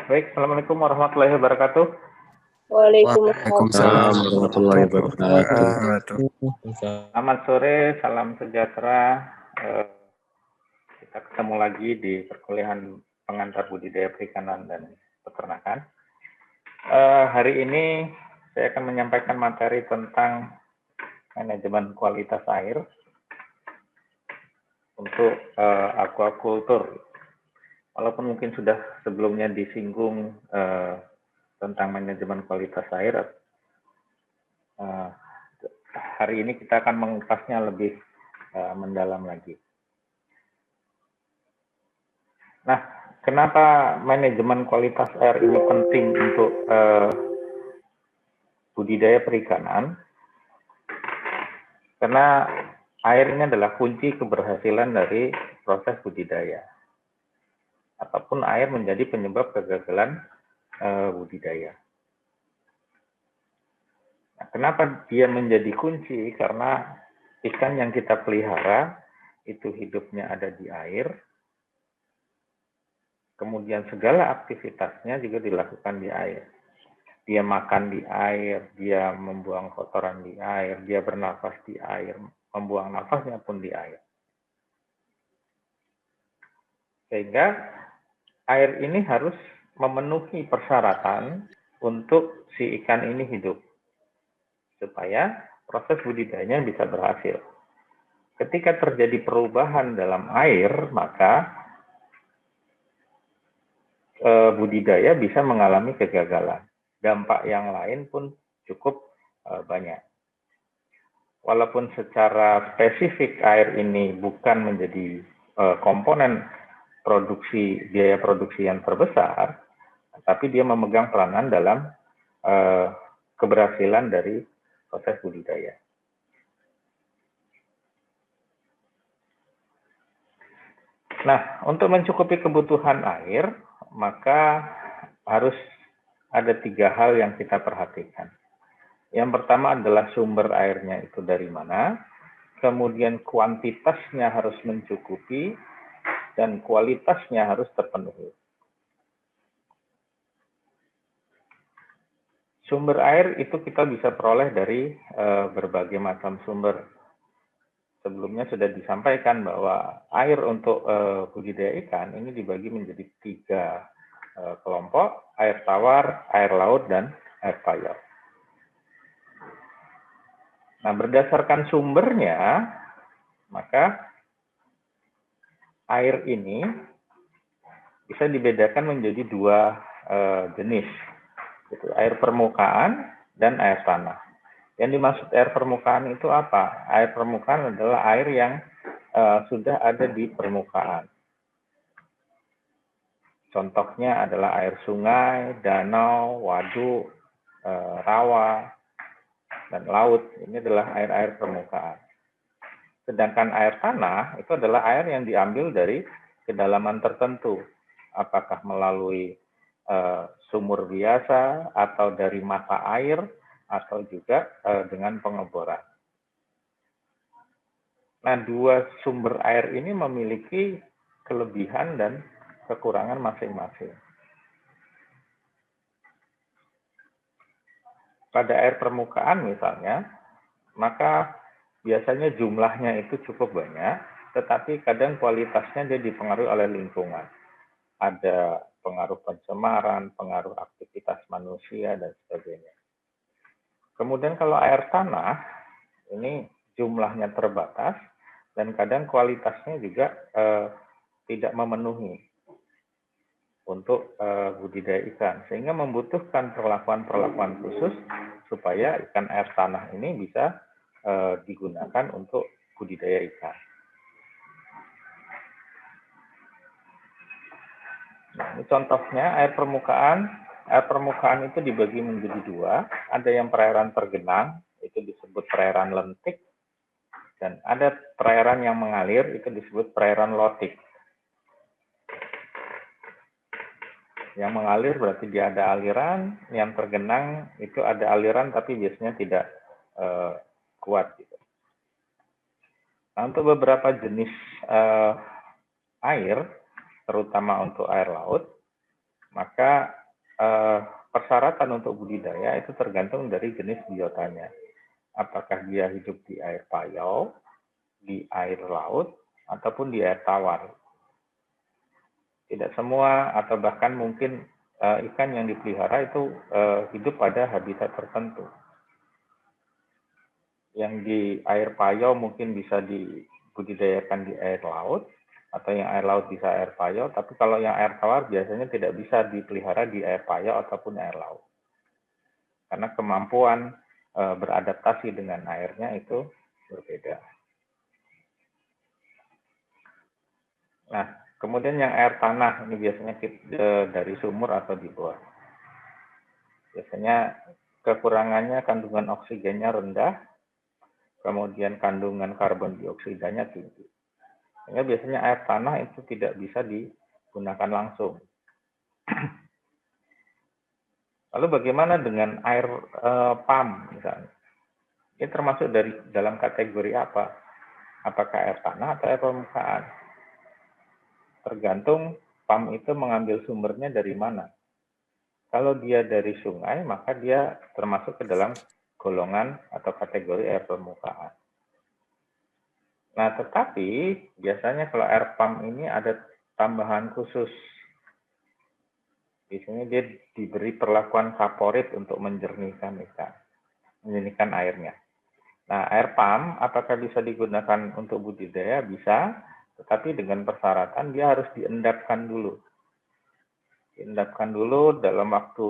Baik. Assalamualaikum warahmatullahi wabarakatuh. Waalaikumsalam warahmatullahi wabarakatuh. Selamat sore, salam sejahtera. Kita ketemu lagi di perkuliahan pengantar budidaya perikanan dan peternakan. Hari ini saya akan menyampaikan materi tentang manajemen kualitas air untuk aquaculture. Walaupun mungkin sudah sebelumnya disinggung tentang manajemen kualitas air, hari ini kita akan mengupasnya lebih mendalam lagi. Nah, kenapa manajemen kualitas air ini penting untuk budidaya perikanan? Karena air ini adalah kunci keberhasilan dari proses budidaya. Ataupun air menjadi penyebab kegagalan budidaya. Nah, kenapa dia menjadi kunci? Karena ikan yang kita pelihara itu hidupnya ada di air, kemudian segala aktivitasnya juga dilakukan di air. Dia makan di air, dia membuang kotoran di air, dia bernafas di air, membuang nafasnya pun di air. Sehingga air ini harus memenuhi persyaratan untuk si ikan ini hidup, supaya proses budidayanya bisa berhasil. Ketika terjadi perubahan dalam air, maka budidaya bisa mengalami kegagalan. Dampak yang lain pun cukup banyak. Walaupun secara spesifik air ini bukan menjadi komponen biaya produksi yang terbesar, tapi dia memegang peranan dalam keberhasilan dari proses budidaya. Nah, untuk mencukupi kebutuhan air, maka harus ada 3 hal yang kita perhatikan. Yang pertama adalah sumber airnya itu dari mana, kemudian kuantitasnya harus mencukupi, dan kualitasnya harus terpenuhi. Sumber air itu kita bisa peroleh dari berbagai macam sumber. Sebelumnya sudah disampaikan bahwa air untuk budidaya ikan ini dibagi menjadi 3 kelompok: air tawar, air laut, dan air payau. Nah, berdasarkan sumbernya, maka air ini bisa dibedakan menjadi 2 jenis, yaitu air permukaan dan air tanah. Yang dimaksud air permukaan itu apa? Air permukaan adalah air yang sudah ada di permukaan. Contohnya adalah air sungai, danau, waduk, rawa, dan laut. Ini adalah air-air permukaan. Sedangkan air tanah itu adalah air yang diambil dari kedalaman tertentu. Apakah melalui sumur biasa, atau dari mata air, atau juga dengan pengeboran. Nah, 2 sumber air ini memiliki kelebihan dan kekurangan masing-masing. Pada air permukaan misalnya, maka biasanya jumlahnya itu cukup banyak, tetapi kadang kualitasnya dia dipengaruhi oleh lingkungan. Ada pengaruh pencemaran, pengaruh aktivitas manusia, dan sebagainya. Kemudian kalau air tanah, ini jumlahnya terbatas, dan kadang kualitasnya juga tidak memenuhi untuk budidaya ikan, sehingga membutuhkan perlakuan-perlakuan khusus supaya ikan air tanah ini bisa digunakan untuk budidaya ikan. Nah, ini contohnya air permukaan. Air permukaan itu dibagi menjadi 2. Ada yang perairan tergenang, itu disebut perairan lentik, dan ada perairan yang mengalir, itu disebut perairan lotik. Yang mengalir berarti dia ada aliran, yang tergenang itu ada aliran tapi biasanya tidak kuat. Gitu. Nah, untuk beberapa jenis air, terutama untuk air laut, maka persyaratan untuk budidaya itu tergantung dari jenis biotanya. Apakah dia hidup di air payau, di air laut, ataupun di air tawar. Tidak semua atau bahkan mungkin ikan yang dipelihara itu hidup pada habitat tertentu. Yang di air payau mungkin bisa dibudidayakan di air laut, atau yang air laut bisa air payau, tapi kalau yang air tawar biasanya tidak bisa dipelihara di air payau ataupun air laut. Karena kemampuan beradaptasi dengan airnya itu berbeda. Nah, kemudian yang air tanah ini biasanya dari sumur atau di bawah. Biasanya kekurangannya kandungan oksigennya rendah, kemudian kandungan karbon dioksidanya tinggi. Sehingga biasanya air tanah itu tidak bisa digunakan langsung. Lalu bagaimana dengan air pump misalnya? Ini termasuk dalam kategori apa? Apakah air tanah atau air permukaan? Tergantung pump itu mengambil sumbernya dari mana. Kalau dia dari sungai, maka dia termasuk ke dalam golongan atau kategori air permukaan. Nah, tetapi biasanya kalau air pump ini ada tambahan khusus. Biasanya dia diberi perlakuan favorit untuk menjernihkan airnya. Nah, air pump apakah bisa digunakan untuk budidaya? Bisa, tetapi dengan persyaratan dia harus diendapkan dulu. Diendapkan dulu dalam waktu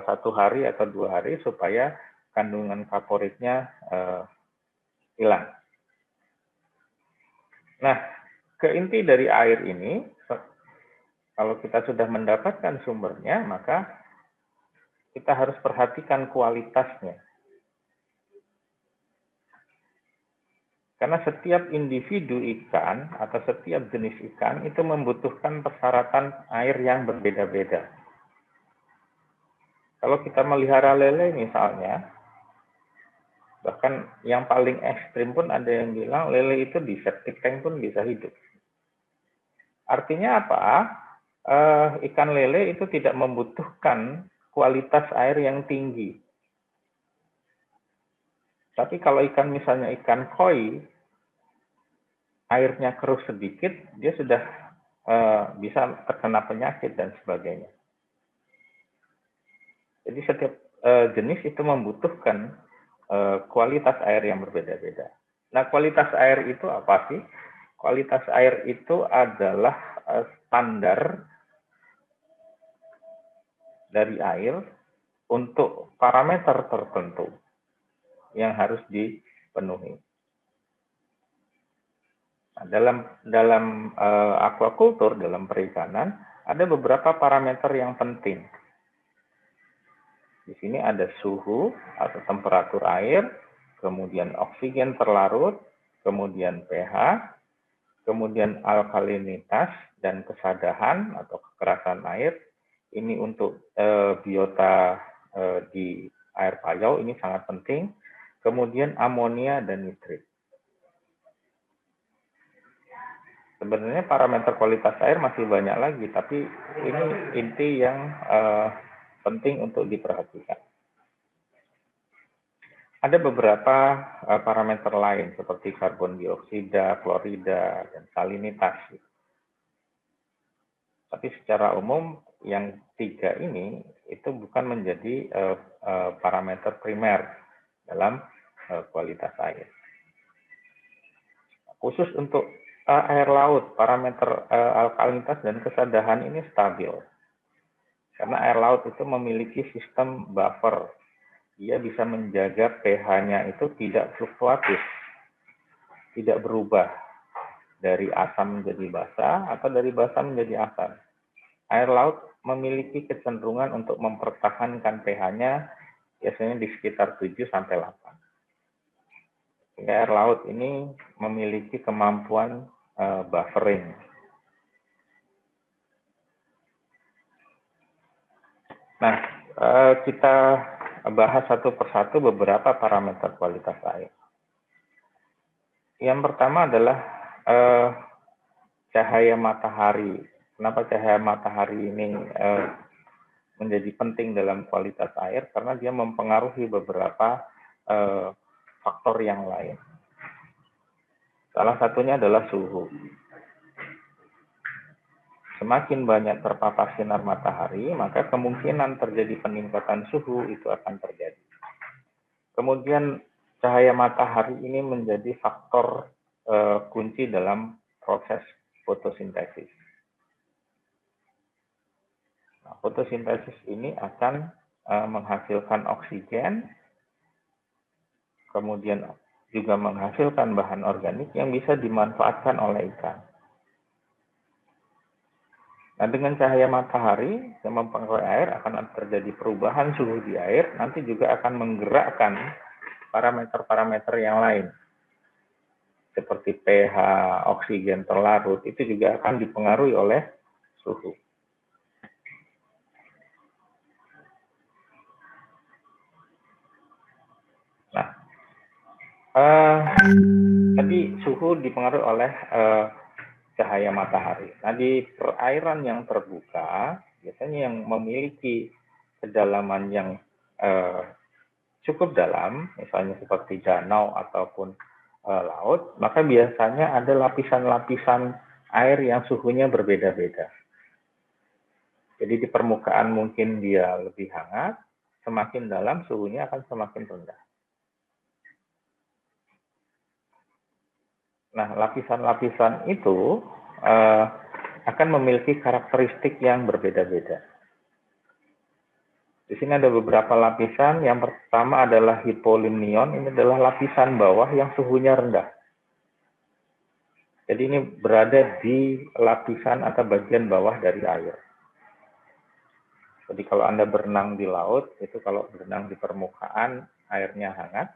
1 hari atau 2 hari supaya kandungan favoritnya hilang. Nah, keinti dari air ini, kalau kita sudah mendapatkan sumbernya, maka kita harus perhatikan kualitasnya. Karena setiap individu ikan atau setiap jenis ikan itu membutuhkan persyaratan air yang berbeda-beda. Kalau kita melihara lele misalnya, bahkan yang paling ekstrim pun ada yang bilang lele itu di septic tank pun bisa hidup. Artinya apa? Ikan lele itu tidak membutuhkan kualitas air yang tinggi. Tapi kalau ikan misalnya ikan koi, airnya keruh sedikit, dia sudah bisa terkena penyakit dan sebagainya. Jadi setiap jenis itu membutuhkan kualitas air yang berbeda-beda. Nah, kualitas air itu apa sih? Kualitas air itu adalah standar dari air untuk parameter tertentu yang harus dipenuhi. Nah, dalam aquaculture, dalam perikanan, ada beberapa parameter yang penting. Di sini ada suhu atau temperatur air, kemudian oksigen terlarut, kemudian pH, kemudian alkalinitas dan kesadahan atau kekerasan air. Ini untuk biota di air payau ini sangat penting. Kemudian amonia dan nitrit. Sebenarnya parameter kualitas air masih banyak lagi, tapi ini inti yang penting untuk diperhatikan. Ada beberapa parameter lain seperti karbon dioksida, klorida, dan salinitas. Tapi secara umum yang 3 ini itu bukan menjadi parameter primer dalam kualitas air. Khusus untuk air laut, parameter alkalinitas dan kesadahan ini stabil. Karena air laut itu memiliki sistem buffer. Dia bisa menjaga pH-nya itu tidak fluktuatif, tidak berubah dari asam menjadi basa atau dari basa menjadi asam. Air laut memiliki kecenderungan untuk mempertahankan pH-nya biasanya di sekitar 7 sampai 8. Sehingga air laut ini memiliki kemampuan buffering. Nah, kita bahas satu persatu beberapa parameter kualitas air. Yang pertama adalah cahaya matahari. Kenapa cahaya matahari ini menjadi penting dalam kualitas air karena dia mempengaruhi beberapa faktor yang lain. Salah satunya adalah suhu. Semakin banyak terpapar sinar matahari, maka kemungkinan terjadi peningkatan suhu itu akan terjadi. Kemudian cahaya matahari ini menjadi faktor kunci dalam proses fotosintesis. Nah, fotosintesis ini akan menghasilkan oksigen, kemudian juga menghasilkan bahan organik yang bisa dimanfaatkan oleh ikan. Nah, dengan cahaya matahari yang mempengaruhi air akan terjadi perubahan suhu di air, nanti juga akan menggerakkan parameter-parameter yang lain. Seperti pH, oksigen terlarut, itu juga akan dipengaruhi oleh suhu. Nah, tadi suhu dipengaruhi oleh cahaya matahari. Nah, di perairan yang terbuka, biasanya yang memiliki kedalaman yang cukup dalam, misalnya seperti danau ataupun laut, maka biasanya ada lapisan-lapisan air yang suhunya berbeda-beda. Jadi di permukaan mungkin dia lebih hangat, semakin dalam suhunya akan semakin rendah. Nah, lapisan-lapisan itu akan memiliki karakteristik yang berbeda-beda. Di sini ada beberapa lapisan. Yang pertama adalah hipolimnion. Ini adalah lapisan bawah yang suhunya rendah. Jadi ini berada di lapisan atau bagian bawah dari air. Jadi kalau Anda berenang di laut, itu kalau berenang di permukaan airnya hangat,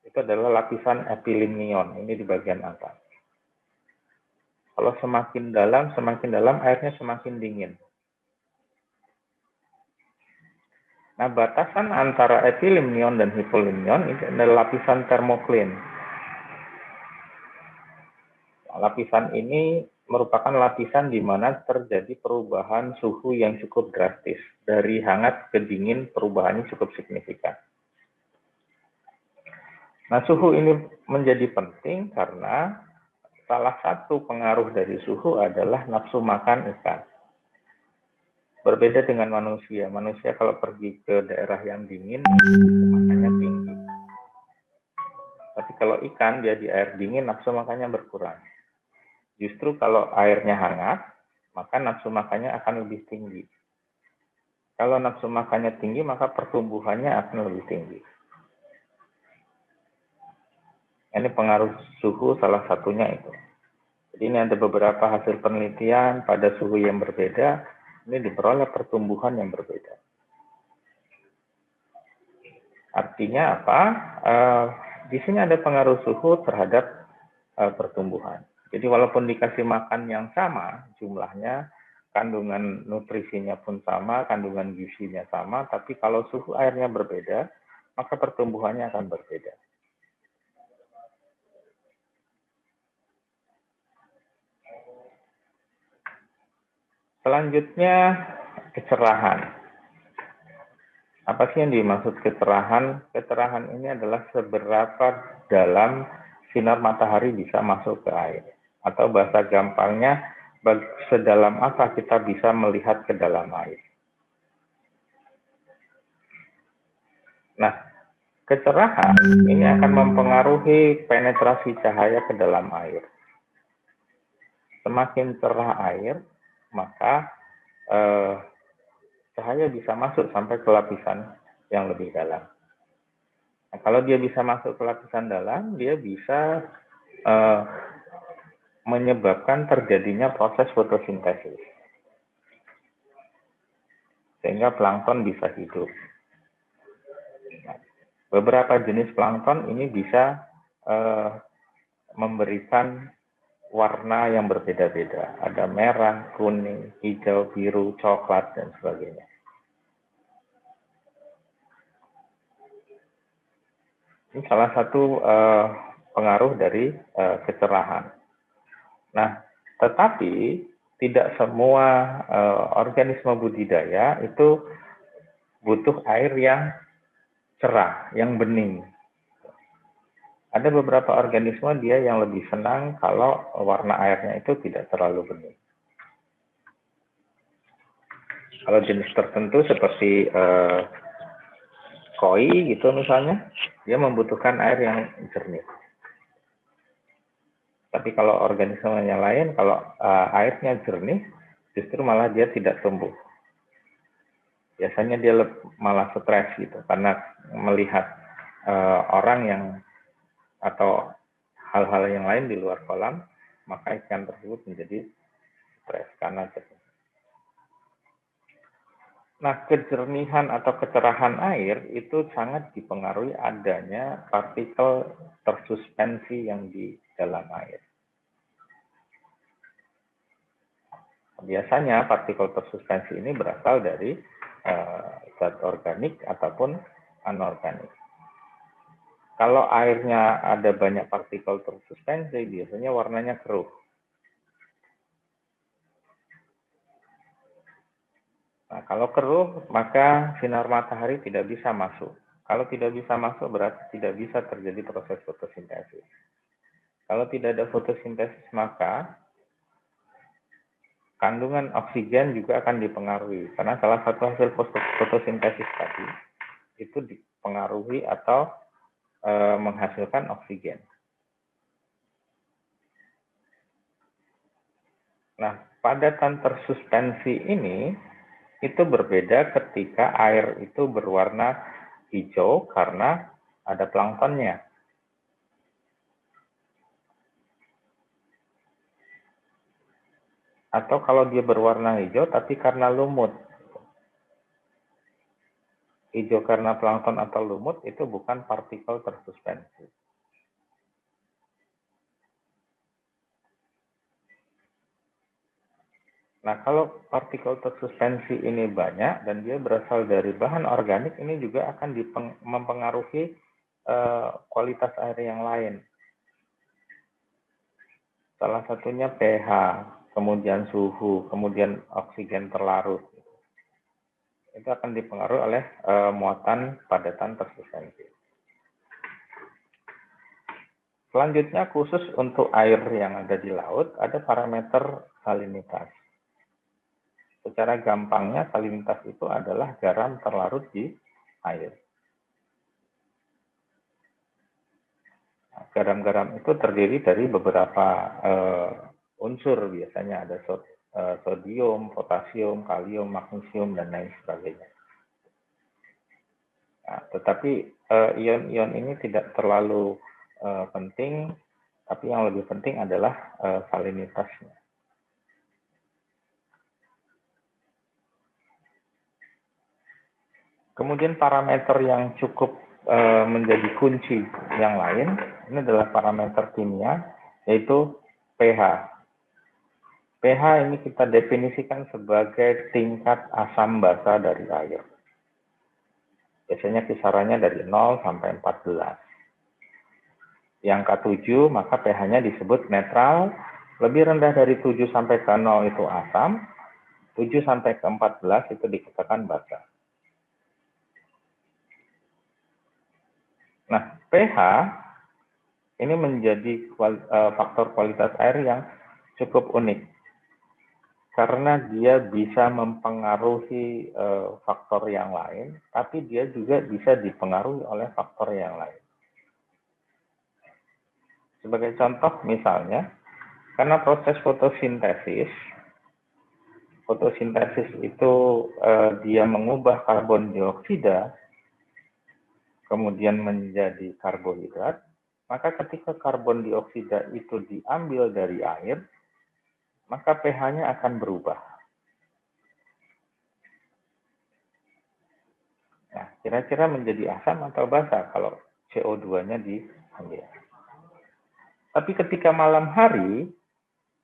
itu adalah lapisan epilimnion. Ini di bagian atas. Kalau semakin dalam airnya semakin dingin. Nah, batasan antara epilimnion dan hipolimnion ini adalah lapisan termokline. Nah, lapisan ini merupakan lapisan di mana terjadi perubahan suhu yang cukup drastis. Dari hangat ke dingin, perubahannya cukup signifikan. Nah, suhu ini menjadi penting karena salah satu pengaruh dari suhu adalah nafsu makan ikan. Berbeda dengan manusia. Manusia kalau pergi ke daerah yang dingin, nafsu makannya tinggi. Tapi kalau ikan, dia di air dingin, nafsu makannya berkurang. Justru kalau airnya hangat, maka nafsu makannya akan lebih tinggi. Kalau nafsu makannya tinggi, maka pertumbuhannya akan lebih tinggi. Ini pengaruh suhu salah satunya itu. Jadi ini ada beberapa hasil penelitian pada suhu yang berbeda, ini diperoleh pertumbuhan yang berbeda. Artinya apa? Di sini ada pengaruh suhu terhadap pertumbuhan. Jadi walaupun dikasih makan yang sama jumlahnya, kandungan nutrisinya pun sama, kandungan gizinya sama, tapi kalau suhu airnya berbeda, maka pertumbuhannya akan berbeda. Selanjutnya, kecerahan. Apa sih yang dimaksud kecerahan? Kecerahan ini adalah seberapa dalam sinar matahari bisa masuk ke air. Atau bahasa gampangnya, sedalam apa kita bisa melihat ke dalam air. Nah, kecerahan ini akan mempengaruhi penetrasi cahaya ke dalam air. Semakin cerah air, maka cahaya bisa masuk sampai ke lapisan yang lebih dalam. Nah, kalau dia bisa masuk ke lapisan dalam, dia bisa menyebabkan terjadinya proses fotosintesis. Sehingga plankton bisa hidup. Nah, beberapa jenis plankton ini bisa memberikan warna yang berbeda-beda. Ada merah, kuning, hijau, biru, coklat, dan sebagainya. Ini salah satu pengaruh dari kecerahan. Nah, tetapi tidak semua organisme budidaya itu butuh air yang cerah, yang bening. Ada beberapa organisme dia yang lebih senang kalau warna airnya itu tidak terlalu bening. Kalau jenis tertentu seperti koi gitu misalnya, dia membutuhkan air yang jernih. Tapi kalau organisme yang lain, kalau airnya jernih, justru malah dia tidak tumbuh. Biasanya dia malah stres gitu, karena melihat orang yang atau hal-hal yang lain di luar kolam, maka ikan tersebut menjadi stres karena jernih. Nah, kejernihan atau kecerahan air itu sangat dipengaruhi adanya partikel tersuspensi yang di dalam air. Biasanya partikel tersuspensi ini berasal dari zat organik ataupun anorganik. Kalau airnya ada banyak partikel tersuspensi, biasanya warnanya keruh. Nah, kalau keruh, maka sinar matahari tidak bisa masuk. Kalau tidak bisa masuk, berarti tidak bisa terjadi proses fotosintesis. Kalau tidak ada fotosintesis, maka kandungan oksigen juga akan dipengaruhi. Karena salah satu hasil fotosintesis tadi, itu dipengaruhi atau menghasilkan oksigen. Nah, padatan tersuspensi ini itu berbeda ketika air itu berwarna hijau karena ada planktonnya. Atau kalau dia berwarna hijau tapi karena lumut. Hijau karena plankton atau lumut itu bukan partikel tersuspensi. Nah, kalau partikel tersuspensi ini banyak dan dia berasal dari bahan organik, ini juga akan mempengaruhi kualitas air yang lain. Salah satunya pH, kemudian suhu, kemudian oksigen terlarut. Itu akan dipengaruhi oleh muatan padatan tersuspensi. Selanjutnya, khusus untuk air yang ada di laut, ada parameter salinitas. Secara gampangnya, salinitas itu adalah garam terlarut di air. Garam-garam itu terdiri dari beberapa unsur, biasanya ada sodium, potasium, kalium, magnesium, dan lain sebagainya. Nah, tetapi ion-ion ini tidak terlalu penting, tapi yang lebih penting adalah salinitasnya. Kemudian parameter yang cukup menjadi kunci yang lain, ini adalah parameter kimia, yaitu pH. pH ini kita definisikan sebagai tingkat asam basa dari air. Biasanya kisarannya dari 0 sampai 14. Yang ke-7, maka pH-nya disebut netral, lebih rendah dari 7 sampai ke 0 itu asam, 7 sampai ke 14 itu dikatakan basa. Nah, pH ini menjadi faktor kualitas air yang cukup unik. Karena dia bisa mempengaruhi faktor yang lain, tapi dia juga bisa dipengaruhi oleh faktor yang lain. Sebagai contoh misalnya, karena proses fotosintesis itu dia mengubah karbon dioksida kemudian menjadi karbohidrat, maka ketika karbon dioksida itu diambil dari air, maka pH-nya akan berubah. Nah, kira-kira menjadi asam atau basa kalau CO2-nya diambil. Tapi ketika malam hari,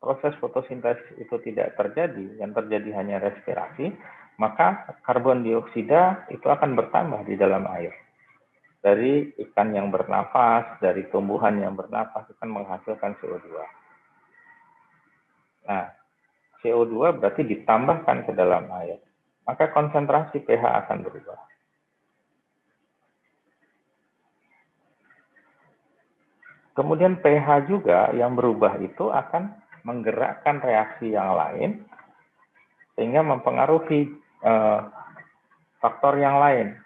proses fotosintesis itu tidak terjadi, yang terjadi hanya respirasi, maka karbon dioksida itu akan bertambah di dalam air. Dari ikan yang bernafas, dari tumbuhan yang bernafas, akan menghasilkan CO2. Nah, CO2 berarti ditambahkan ke dalam air, maka konsentrasi pH akan berubah. Kemudian pH juga yang berubah itu akan menggerakkan reaksi yang lain, sehingga mempengaruhi faktor yang lain.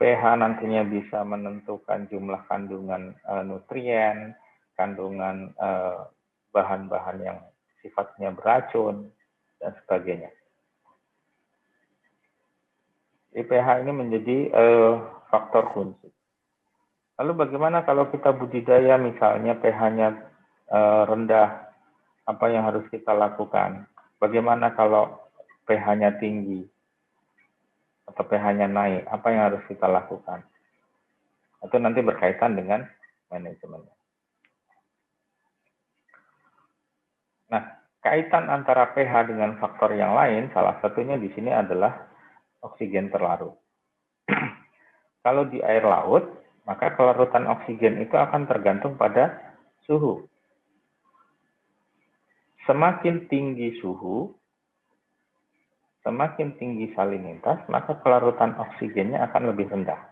pH nantinya bisa menentukan jumlah kandungan nutrien, kandungan bahan-bahan yang sifatnya beracun, dan sebagainya. pH ini menjadi faktor kunci. Lalu bagaimana kalau kita budidaya misalnya pH-nya rendah, apa yang harus kita lakukan? Bagaimana kalau pH-nya tinggi atau pH-nya naik, apa yang harus kita lakukan? Itu nanti berkaitan dengan manajemennya. Nah, kaitan antara pH dengan faktor yang lain, salah satunya di sini adalah oksigen terlarut. Kalau di air laut, maka kelarutan oksigen itu akan tergantung pada suhu. Semakin tinggi suhu, semakin tinggi salinitas, maka kelarutan oksigennya akan lebih rendah.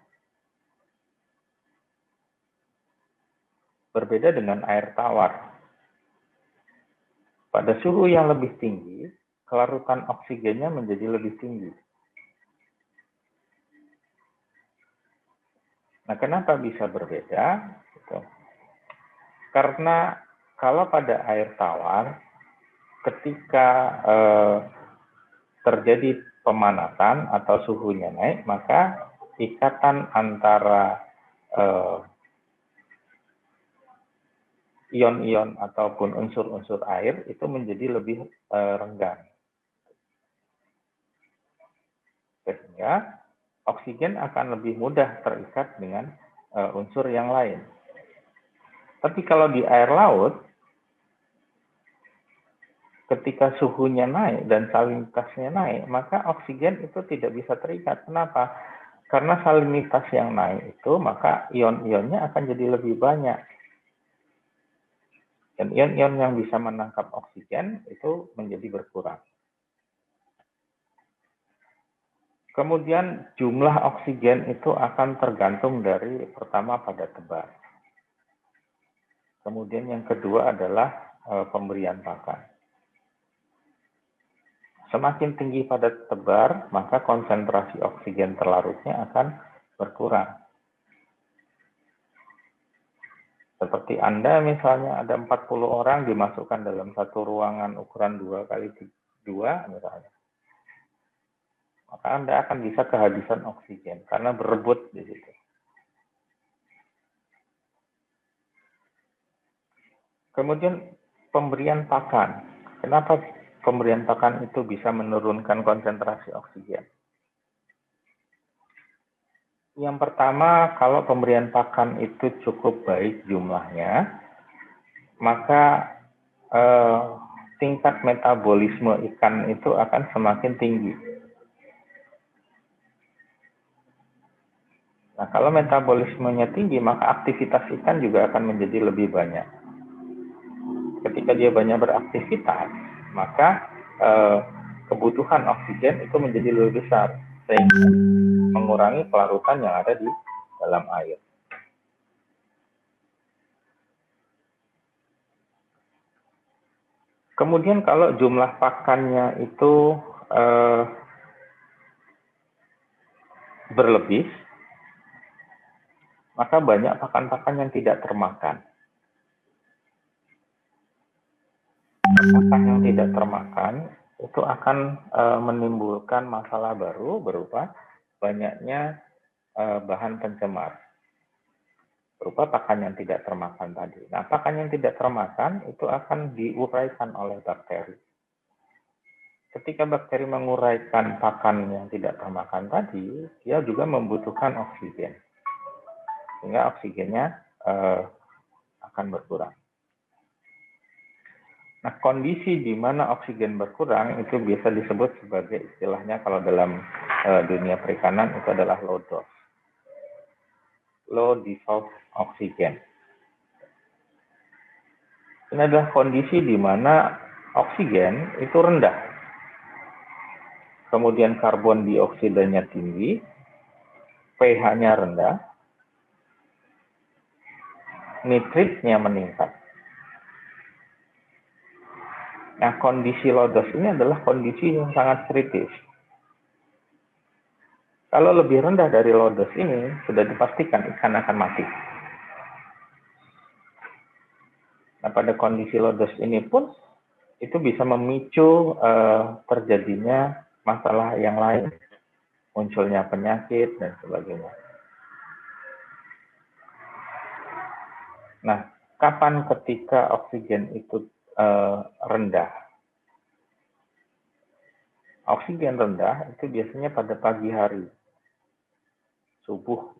Berbeda dengan air tawar. Pada suhu yang lebih tinggi, kelarutan oksigennya menjadi lebih tinggi. Nah, kenapa bisa berbeda? Karena kalau pada air tawar, ketika terjadi pemanasan atau suhunya naik, maka ikatan antara ion-ion ataupun unsur-unsur air itu menjadi lebih renggang. Sehingga oksigen akan lebih mudah terikat dengan unsur yang lain. Tapi kalau di air laut, ketika suhunya naik dan salinitasnya naik, maka oksigen itu tidak bisa terikat. Kenapa? Karena salinitas yang naik itu, maka ion-ionnya akan jadi lebih banyak. Dan ion-ion yang bisa menangkap oksigen itu menjadi berkurang. Kemudian jumlah oksigen itu akan tergantung dari pertama pada tebar. Kemudian yang kedua adalah pemberian pakan. Semakin tinggi pada tebar, maka konsentrasi oksigen terlarutnya akan berkurang. Seperti Anda misalnya ada 40 orang dimasukkan dalam satu ruangan ukuran 2x2 misalnya. Maka Anda akan bisa kehabisan oksigen karena berebut di situ. Kemudian pemberian pakan. Kenapa pemberian pakan itu bisa menurunkan konsentrasi oksigen? Yang pertama, kalau pemberian pakan itu cukup baik jumlahnya, maka tingkat metabolisme ikan itu akan semakin tinggi. Nah, kalau metabolismenya tinggi, maka aktivitas ikan juga akan menjadi lebih banyak. Ketika dia banyak beraktivitas, maka kebutuhan oksigen itu menjadi lebih besar, sehingga mengurangi kelarutan yang ada di dalam air. Kemudian kalau jumlah pakannya itu berlebih, maka banyak pakan-pakan yang tidak termakan. Pakan yang tidak termakan itu akan menimbulkan masalah baru berupa banyaknya bahan pencemar, berupa pakan yang tidak termakan tadi. Nah, pakan yang tidak termakan itu akan diuraikan oleh bakteri. Ketika bakteri menguraikan pakan yang tidak termakan tadi, dia juga membutuhkan oksigen. Sehingga oksigennya akan berkurang. Nah, kondisi di mana oksigen berkurang itu biasa disebut sebagai istilahnya kalau dalam dunia perikanan itu adalah low dose. Low dissolved oxygen. Ini adalah kondisi di mana oksigen itu rendah. Kemudian karbon dioksidanya tinggi, pH-nya rendah, nitritnya meningkat. Nah, kondisi lodos ini adalah kondisi yang sangat kritis. Kalau lebih rendah dari lodos ini, sudah dipastikan ikan akan mati. Nah, pada kondisi lodos ini pun, itu bisa memicu terjadinya masalah yang lain. Munculnya penyakit dan sebagainya. Nah, kapan ketika oksigen itu rendah? Oksigen rendah itu biasanya pada pagi hari, subuh.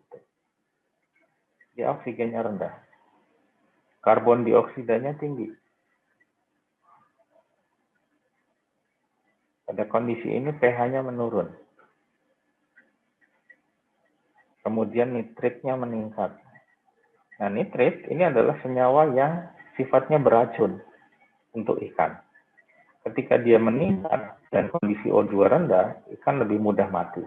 Dia oksigennya rendah. Karbon dioksidanya tinggi. Pada kondisi ini pH-nya menurun. Kemudian nitritnya meningkat. Nah, nitrit ini adalah senyawa yang sifatnya beracun untuk ikan. Ketika dia meningkat dan kondisi O2 rendah, ikan lebih mudah mati.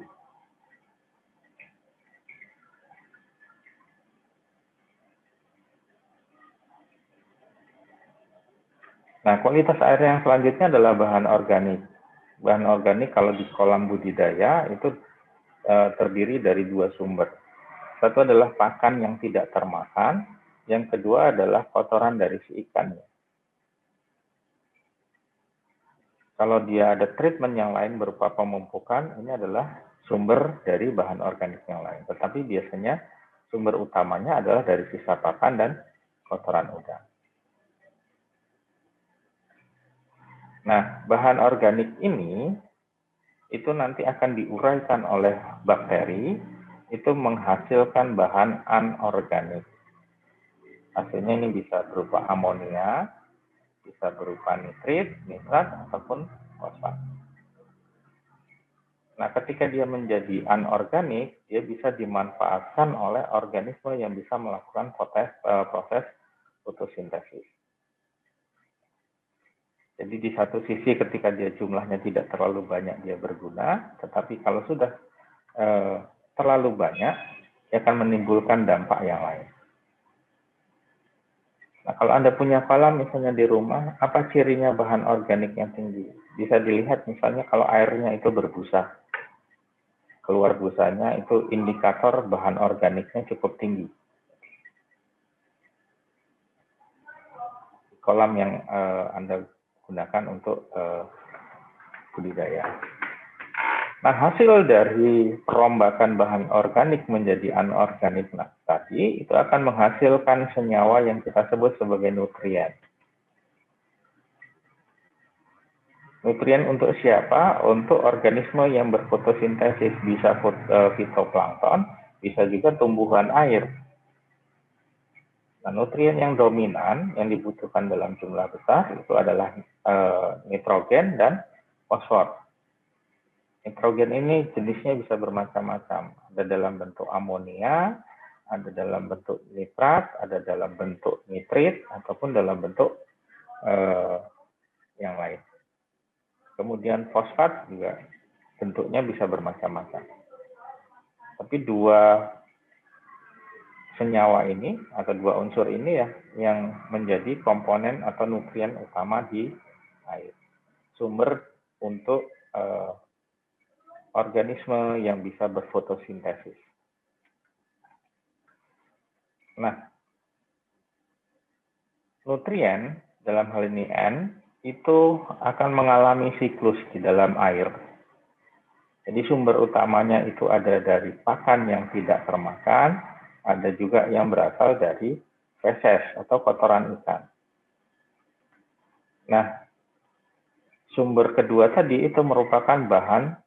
Nah, kualitas air yang selanjutnya adalah bahan organik. Bahan organik kalau di kolam budidaya itu terdiri dari dua sumber. Satu adalah pakan yang tidak termakan, yang kedua adalah kotoran dari si ikannya. Kalau dia ada treatment yang lain berupa pemupukan, ini adalah sumber dari bahan organik yang lain. Tetapi biasanya sumber utamanya adalah dari sisa pakan dan kotoran udang. Nah, bahan organik ini itu nanti akan diuraikan oleh bakteri, itu menghasilkan bahan anorganik. Hasilnya ini bisa berupa amonia, bisa berupa nitrit, nitrat, ataupun fosfat. Nah, ketika dia menjadi anorganik, dia bisa dimanfaatkan oleh organisme yang bisa melakukan proses fotosintesis. Jadi di satu sisi ketika dia jumlahnya tidak terlalu banyak dia berguna, tetapi kalau sudah terlalu banyak, dia akan menimbulkan dampak yang lain. Nah, kalau Anda punya kolam misalnya di rumah, apa cirinya bahan organik yang tinggi? Bisa dilihat misalnya kalau airnya itu berbusa. Keluar busanya itu indikator bahan organiknya cukup tinggi. Kolam yang Anda gunakan untuk budidaya. Nah, hasil dari perombakan bahan organik menjadi anorganik tadi itu akan menghasilkan senyawa yang kita sebut sebagai nutrien. Nutrien untuk siapa? Untuk organisme yang berfotosintesis, bisa fitoplankton, bisa juga tumbuhan air. Nah, nutrien yang dominan yang dibutuhkan dalam jumlah besar itu adalah nitrogen dan fosfor. Nitrogen ini jenisnya bisa bermacam-macam. Ada dalam bentuk amonia, ada dalam bentuk nitrat, ada dalam bentuk nitrit, ataupun dalam bentuk yang lain. Kemudian fosfat juga bentuknya bisa bermacam-macam. Tapi dua senyawa ini atau dua unsur ini ya yang menjadi komponen atau nutrien utama di air. Sumber untuk organisme yang bisa berfotosintesis. Nah, nutrien dalam hal ini N itu akan mengalami siklus di dalam air. Jadi sumber utamanya itu ada dari pakan yang tidak termakan, ada juga yang berasal dari feses atau kotoran ikan. Nah, sumber kedua tadi itu merupakan bahan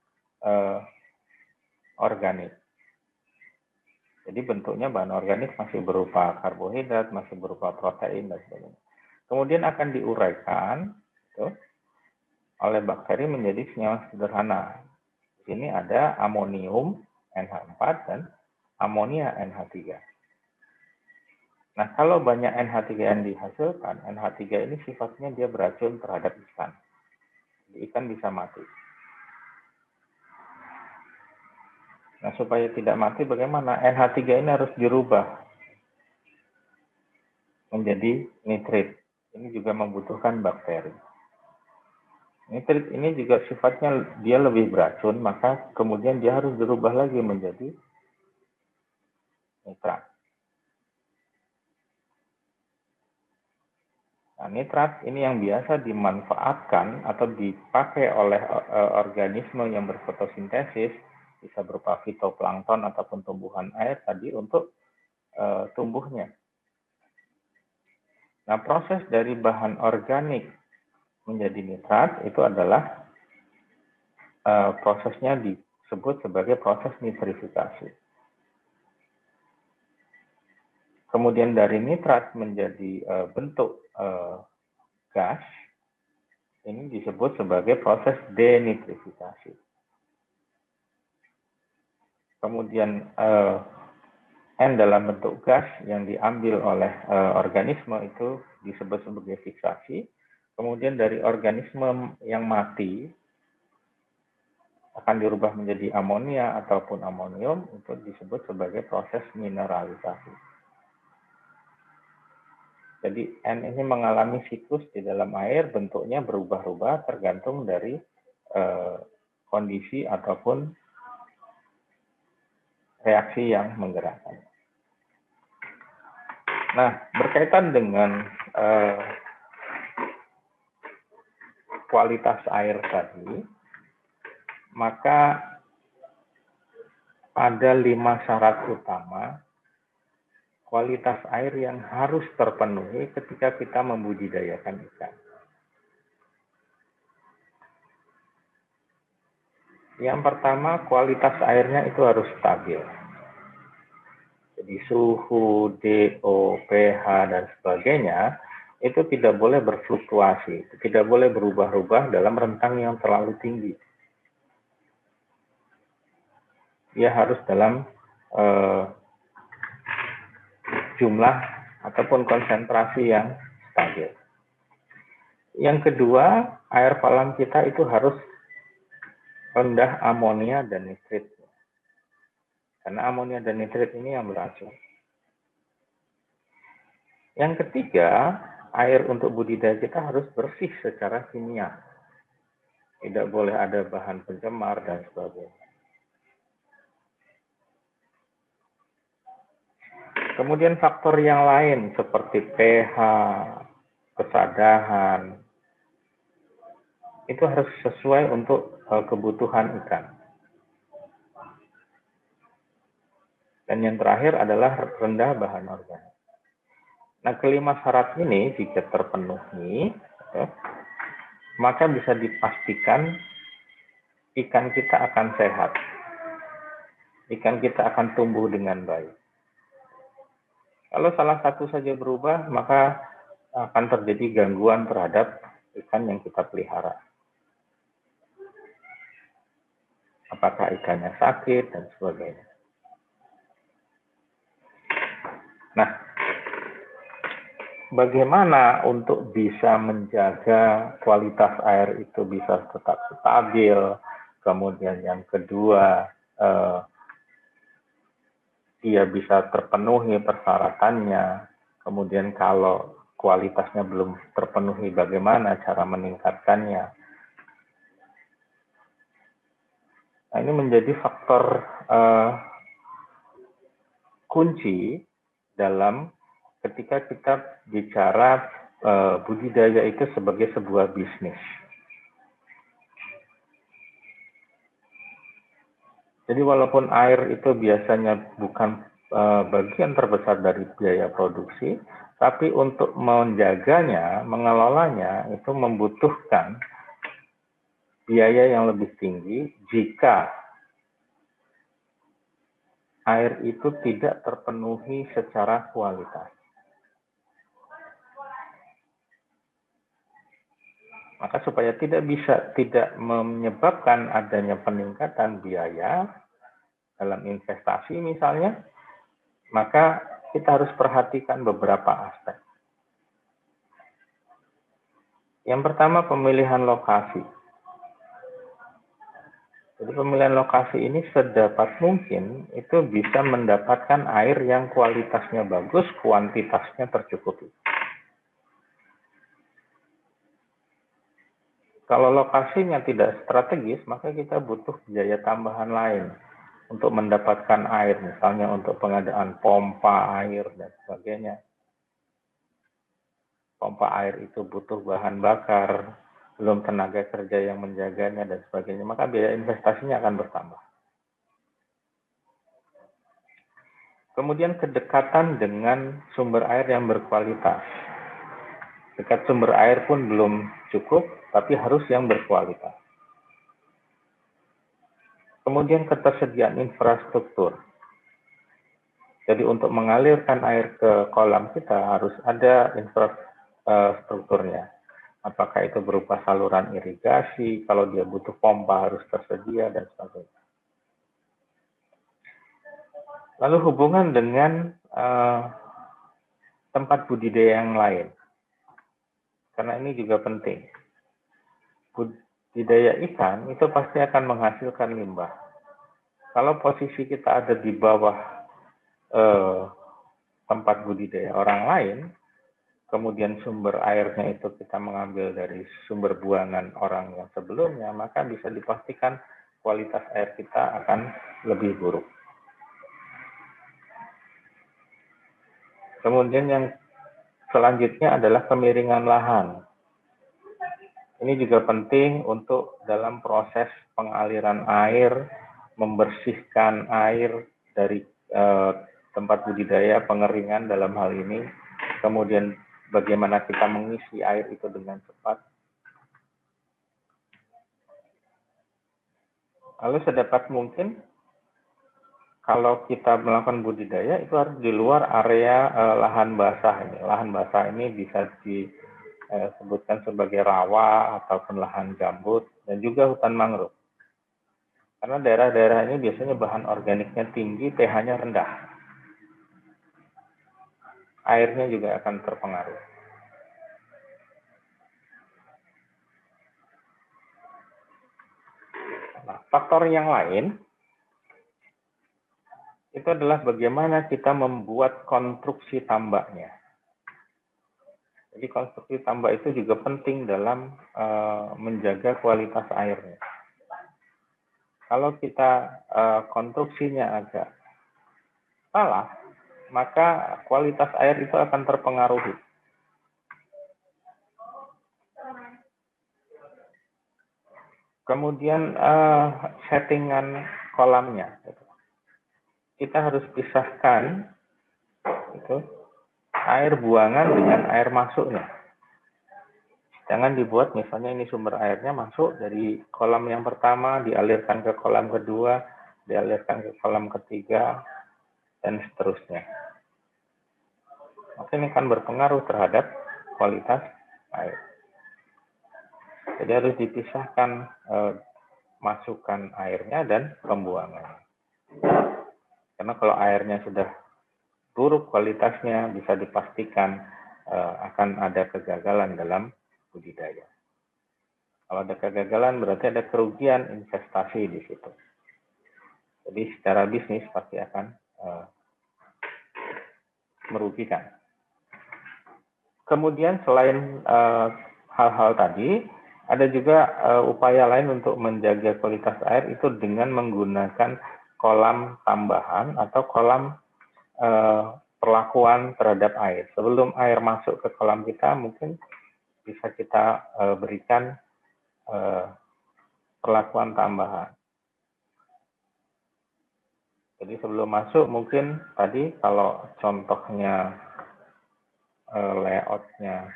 organik. Jadi bentuknya bahan organik masih berupa karbohidrat, masih berupa protein dan sebagainya. Kemudian akan diuraikan oleh bakteri menjadi senyawa sederhana. Di sini ada amonium NH4 dan amonia NH3. Nah, kalau banyak NH3 yang dihasilkan, NH3 ini sifatnya dia beracun terhadap ikan. Jadi ikan bisa mati. Nah, supaya tidak mati bagaimana? NH3 ini harus dirubah menjadi nitrit. Ini juga membutuhkan bakteri. Nitrit ini juga sifatnya dia lebih beracun, maka kemudian dia harus dirubah lagi menjadi nitrat. Nah, nitrat ini yang biasa dimanfaatkan atau dipakai oleh organisme yang berfotosintesis, bisa berupa fitoplankton ataupun tumbuhan air tadi untuk tumbuhnya. Nah, proses dari bahan organik menjadi nitrat itu adalah prosesnya disebut sebagai proses nitrifikasi. Kemudian dari nitrat menjadi bentuk gas, ini disebut sebagai proses denitrifikasi. Kemudian N dalam bentuk gas yang diambil oleh organisme itu disebut sebagai fiksasi. Kemudian dari organisme yang mati akan dirubah menjadi amonia ataupun amonium, itu disebut sebagai proses mineralisasi. Jadi N ini mengalami siklus di dalam air, bentuknya berubah-ubah tergantung dari kondisi ataupun reaksi yang menggerakkan. Nah, berkaitan dengan kualitas air tadi, maka ada 5 syarat utama kualitas air yang harus terpenuhi ketika kita membudidayakan ikan. Yang pertama, kualitas airnya itu harus stabil. Jadi suhu, DO, pH, dan sebagainya itu tidak boleh berfluktuasi, tidak boleh berubah-ubah dalam rentang yang terlalu tinggi. Dia harus dalam jumlah ataupun konsentrasi yang stabil. Yang kedua, air kolam kita itu harus rendah amonia dan nitrit. Karena amonia dan nitrit ini yang beracun. Yang ketiga, air untuk budidaya kita harus bersih secara kimia. Tidak boleh ada bahan pencemar dan sebagainya. Kemudian faktor yang lain seperti pH, kesadahan, itu harus sesuai untuk kebutuhan ikan. Dan yang terakhir adalah rendah bahan organik. Nah, kelima syarat ini jika terpenuhi, maka bisa dipastikan ikan kita akan sehat. Ikan kita akan tumbuh dengan baik. Kalau salah satu saja berubah, maka akan terjadi gangguan terhadap ikan yang kita pelihara. Apakah ikannya sakit dan sebagainya. Nah, bagaimana untuk bisa menjaga kualitas air itu bisa tetap stabil? Kemudian yang kedua, dia bisa terpenuhi persyaratannya. Kemudian kalau kualitasnya belum terpenuhi, bagaimana cara meningkatkannya? Nah, ini menjadi faktor kunci dalam ketika kita bicara budidaya itu sebagai sebuah bisnis. Jadi walaupun air itu biasanya bukan bagian terbesar dari biaya produksi, tapi untuk menjaganya, mengelolanya itu membutuhkan biaya yang lebih tinggi jika air itu tidak terpenuhi secara kualitas. Maka supaya tidak menyebabkan adanya peningkatan biaya dalam investasi misalnya, maka kita harus perhatikan beberapa aspek. Yang pertama, pemilihan lokasi. Jadi pemilihan lokasi ini sedapat mungkin itu bisa mendapatkan air yang kualitasnya bagus, kuantitasnya tercukupi. Kalau lokasinya tidak strategis, maka kita butuh biaya tambahan lain untuk mendapatkan air, misalnya untuk pengadaan pompa air dan sebagainya. Pompa air itu butuh bahan bakar, belum tenaga kerja yang menjaganya dan sebagainya, maka biaya investasinya akan bertambah. Kemudian kedekatan dengan sumber air yang berkualitas. Dekat sumber air pun belum cukup, tapi harus yang berkualitas. Kemudian ketersediaan infrastruktur. Jadi untuk mengalirkan air ke kolam kita harus ada infrastrukturnya. Apakah itu berupa saluran irigasi, kalau dia butuh pompa harus tersedia, dan sebagainya. Lalu hubungan dengan tempat budidaya yang lain. Karena ini juga penting. Budidaya ikan itu pasti akan menghasilkan limbah. Kalau posisi kita ada di bawah tempat budidaya orang lain, kemudian sumber airnya itu kita mengambil dari sumber buangan orang yang sebelumnya, maka bisa dipastikan kualitas air kita akan lebih buruk. Kemudian yang selanjutnya adalah kemiringan lahan. Ini juga penting untuk dalam proses pengaliran air, membersihkan air dari tempat budidaya, pengeringan dalam hal ini, kemudian bagaimana kita mengisi air itu dengan cepat. Lalu sedapat mungkin, kalau kita melakukan budidaya, itu harus di luar area lahan basah ini. Lahan basah ini bisa disebutkan sebagai rawa ataupun lahan gambut, dan juga hutan mangrove. Karena daerah-daerah ini biasanya bahan organiknya tinggi, pH-nya rendah. Airnya juga akan terpengaruh. Nah, faktor yang lain itu adalah bagaimana kita membuat konstruksi tambaknya. Jadi konstruksi tambak itu juga penting dalam menjaga kualitas airnya. Kalau kita konstruksinya agak salah, maka kualitas air itu akan terpengaruhi. Kemudian settingan kolamnya, kita harus pisahkan itu air buangan dengan air masuknya. Jangan dibuat misalnya ini sumber airnya masuk dari kolam yang pertama, dialirkan ke kolam kedua, dialirkan ke kolam ketiga, dan seterusnya. Maka ini akan berpengaruh terhadap kualitas air. Jadi harus dipisahkan masukan airnya dan pembuangan. Karena kalau airnya sudah buruk kualitasnya, bisa dipastikan akan ada kegagalan dalam budidaya. Kalau ada kegagalan berarti ada kerugian investasi di situ. Jadi secara bisnis pasti akan merugikan. Kemudian selain hal-hal tadi, ada juga upaya lain untuk menjaga kualitas air itu dengan menggunakan kolam tambahan atau kolam perlakuan terhadap air. Sebelum air masuk ke kolam kita, mungkin bisa kita berikan perlakuan tambahan. Jadi sebelum masuk mungkin tadi kalau contohnya layoutnya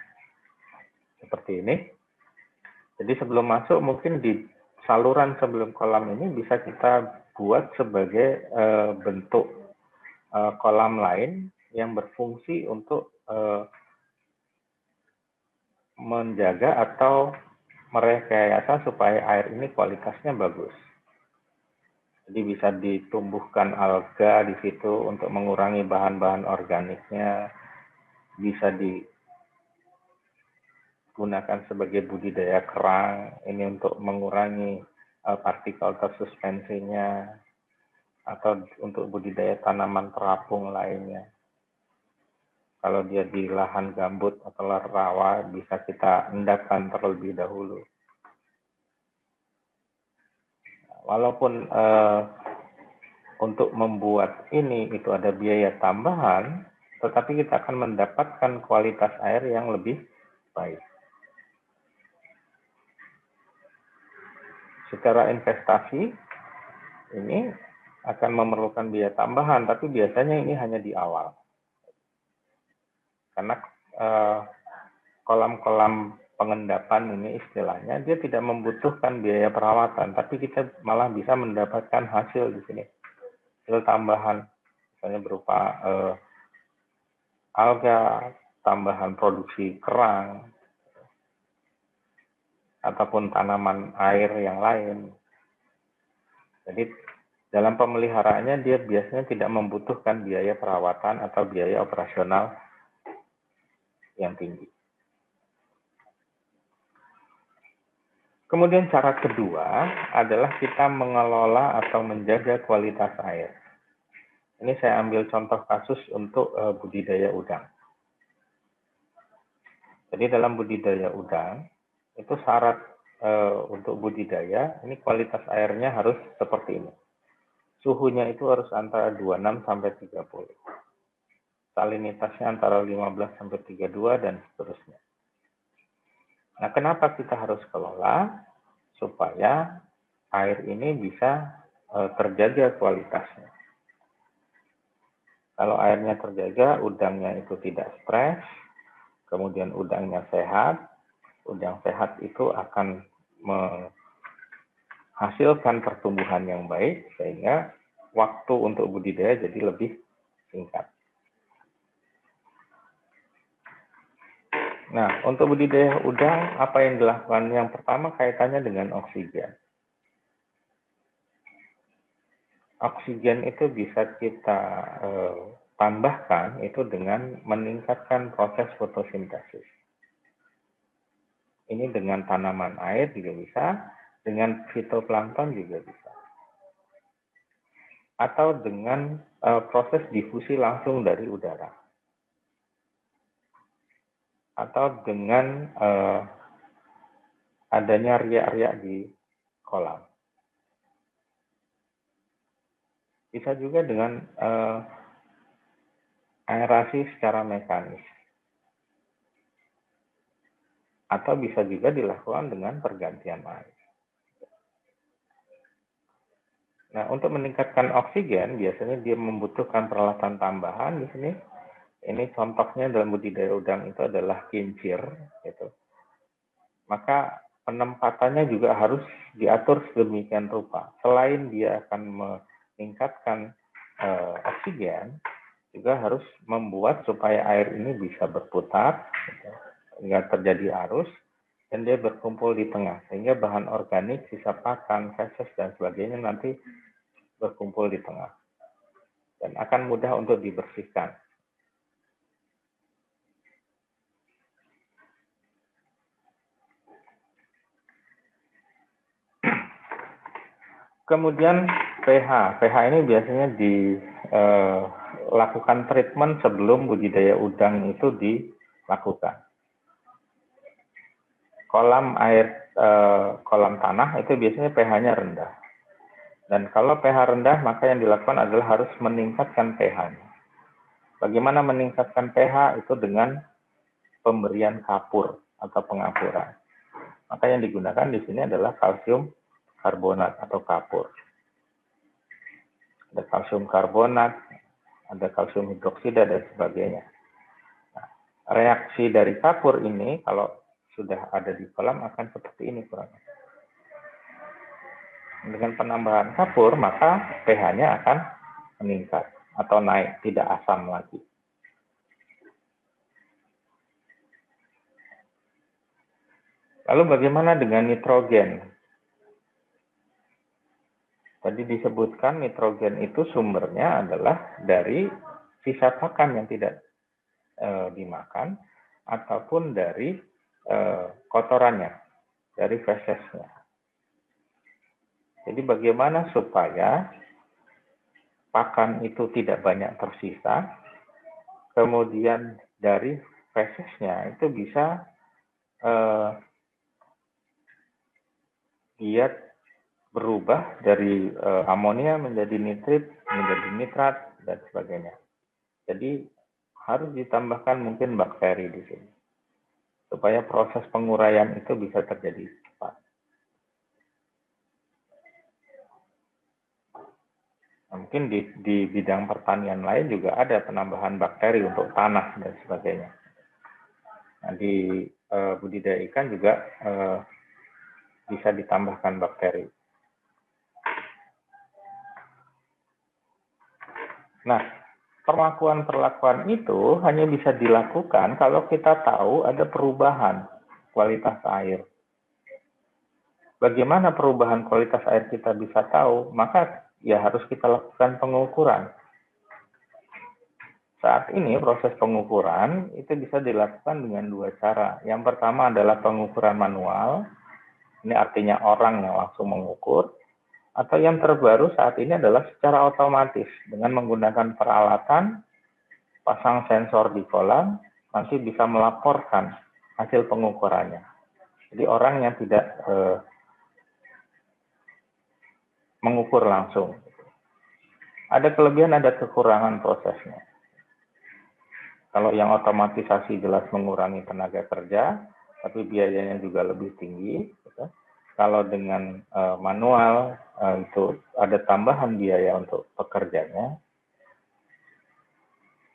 seperti ini. Jadi sebelum masuk mungkin di saluran sebelum kolam ini bisa kita buat sebagai bentuk kolam lain yang berfungsi untuk menjaga atau merekayasa supaya air ini kualitasnya bagus. Jadi bisa ditumbuhkan alga di situ untuk mengurangi bahan-bahan organiknya, bisa digunakan sebagai budidaya kerang, ini untuk mengurangi partikel tersuspensinya, atau untuk budidaya tanaman terapung lainnya. Kalau dia di lahan gambut atau rawa, bisa kita endapkan terlebih dahulu. Walaupun untuk membuat ini itu ada biaya tambahan, tetapi kita akan mendapatkan kualitas air yang lebih baik. Secara investasi, ini akan memerlukan biaya tambahan, tapi biasanya ini hanya di awal. Karena kolam-kolam pengendapan ini istilahnya, dia tidak membutuhkan biaya perawatan, tapi kita malah bisa mendapatkan hasil di sini. Hasil tambahan, misalnya berupa alga, tambahan produksi kerang, ataupun tanaman air yang lain. Jadi dalam pemeliharaannya dia biasanya tidak membutuhkan biaya perawatan atau biaya operasional yang tinggi. Kemudian cara kedua adalah kita mengelola atau menjaga kualitas air. Ini saya ambil contoh kasus untuk budidaya udang. Jadi dalam budidaya udang, itu syarat untuk budidaya, ini kualitas airnya harus seperti ini. Suhunya itu harus antara 26 sampai 30. Salinitasnya antara 15 sampai 32 dan seterusnya. Nah, kenapa kita harus kelola? Supaya air ini bisa terjaga kualitasnya. Kalau airnya terjaga, udangnya itu tidak stres, kemudian udangnya sehat. Udang sehat itu akan menghasilkan pertumbuhan yang baik, sehingga waktu untuk budidaya jadi lebih singkat. Nah, untuk budidaya udang, apa yang dilakukan? Yang pertama kaitannya dengan oksigen. Oksigen itu bisa kita tambahkan itu dengan meningkatkan proses fotosintesis. Ini dengan tanaman air juga bisa, dengan fitoplankton juga bisa. Atau dengan proses difusi langsung dari udara. Atau dengan adanya riak-riak di kolam. Bisa juga dengan aerasi secara mekanis. Atau bisa juga dilakukan dengan pergantian air. Nah, untuk meningkatkan oksigen, biasanya dia membutuhkan peralatan tambahan di sini. Ini contohnya dalam budidaya udang itu adalah kincir, gitu. Maka penempatannya juga harus diatur sedemikian rupa. Selain dia akan meningkatkan oksigen, juga harus membuat supaya air ini bisa berputar, gitu, hingga terjadi arus, dan dia berkumpul di tengah, sehingga bahan organik, sisa pakan, feses, dan sebagainya nanti berkumpul di tengah. Dan akan mudah untuk dibersihkan. Kemudian pH. pH ini biasanya dilakukan treatment sebelum budidaya udang itu dilakukan. Kolam air, kolam tanah itu biasanya pH-nya rendah. Dan kalau pH rendah, maka yang dilakukan adalah harus meningkatkan pH-nya. Bagaimana meningkatkan pH? Itu dengan pemberian kapur atau pengapuran. Maka yang digunakan di sini adalah kalsium karbonat atau kapur. Ada kalsium karbonat, ada kalsium hidroksida, dan sebagainya. Nah, reaksi dari kapur ini, kalau sudah ada di kolam, akan seperti ini kurang. Dengan penambahan kapur, maka pH-nya akan meningkat atau naik, tidak asam lagi. Lalu bagaimana dengan nitrogen? Tadi disebutkan nitrogen itu sumbernya adalah dari sisa pakan yang tidak dimakan ataupun dari kotorannya, dari fesesnya. Jadi bagaimana supaya pakan itu tidak banyak tersisa, kemudian dari fesesnya itu bisa dia berubah dari amonia menjadi nitrit, menjadi nitrat, dan sebagainya. Jadi harus ditambahkan mungkin bakteri di sini, supaya proses penguraian itu bisa terjadi cepat. Nah, mungkin di bidang pertanian lain juga ada penambahan bakteri untuk tanah dan sebagainya. Nah, di budidaya ikan juga bisa ditambahkan bakteri. Nah, perlakuan itu hanya bisa dilakukan kalau kita tahu ada perubahan kualitas air. Bagaimana perubahan kualitas air kita bisa tahu? Maka ya harus kita lakukan pengukuran. Saat ini proses pengukuran itu bisa dilakukan dengan dua cara. Yang pertama adalah pengukuran manual. Ini artinya orang yang langsung mengukur. Atau yang terbaru saat ini adalah secara otomatis dengan menggunakan peralatan, pasang sensor di kolam, nanti bisa melaporkan hasil pengukurannya. Jadi orang yang tidak mengukur langsung. Ada kelebihan, ada kekurangan prosesnya. Kalau yang otomatisasi jelas mengurangi tenaga kerja, tapi biayanya juga lebih tinggi. Gitu. Kalau dengan manual itu ada tambahan biaya untuk pekerjanya,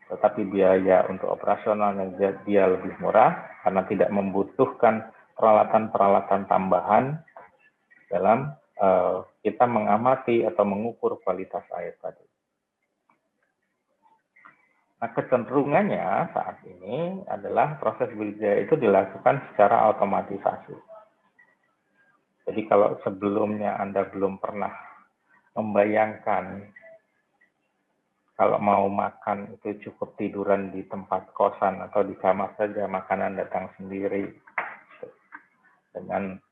tetapi biaya untuk operasionalnya dia lebih murah karena tidak membutuhkan peralatan-peralatan tambahan dalam kita mengamati atau mengukur kualitas air tadi. Nah, kecenderungannya saat ini adalah proses budidaya itu dilakukan secara otomatisasi. Jadi kalau sebelumnya Anda belum pernah membayangkan kalau mau makan itu cukup tiduran di tempat kosan atau di kamar saja, makanan datang sendiri dengan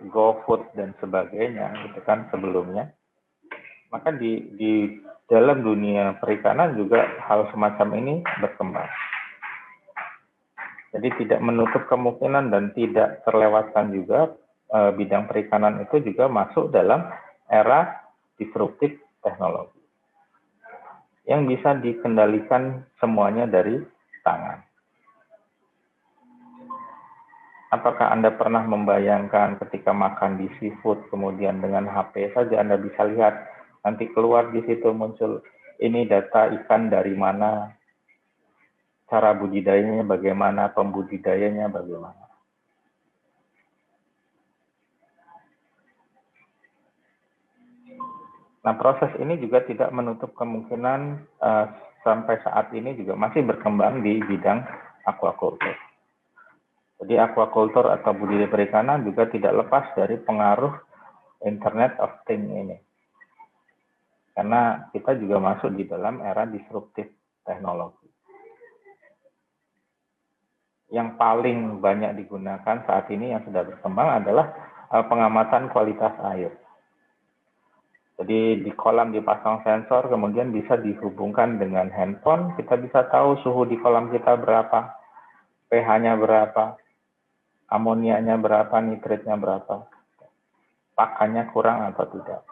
GoFood dan sebagainya, gitu kan sebelumnya. Maka di dalam dunia perikanan juga hal semacam ini berkembang. Jadi tidak menutup kemungkinan dan tidak terlewatkan juga bidang perikanan itu juga masuk dalam era disruptif teknologi yang bisa dikendalikan semuanya dari tangan. Apakah Anda pernah membayangkan ketika makan di seafood kemudian dengan HP saja Anda bisa lihat nanti keluar di situ muncul ini data ikan dari mana, cara budidayanya bagaimana, pembudidayanya bagaimana. Nah, proses ini juga tidak menutup kemungkinan sampai saat ini juga masih berkembang di bidang aquaculture. Jadi aquaculture atau budidaya perikanan juga tidak lepas dari pengaruh Internet of Things ini. Karena kita juga masuk di dalam era disruptif teknologi. Yang paling banyak digunakan saat ini yang sudah berkembang adalah pengamatan kualitas air. Jadi di kolam dipasang sensor, kemudian bisa dihubungkan dengan handphone, kita bisa tahu suhu di kolam kita berapa, pH-nya berapa, amonianya berapa, nitritnya berapa, pakannya kurang atau tidak.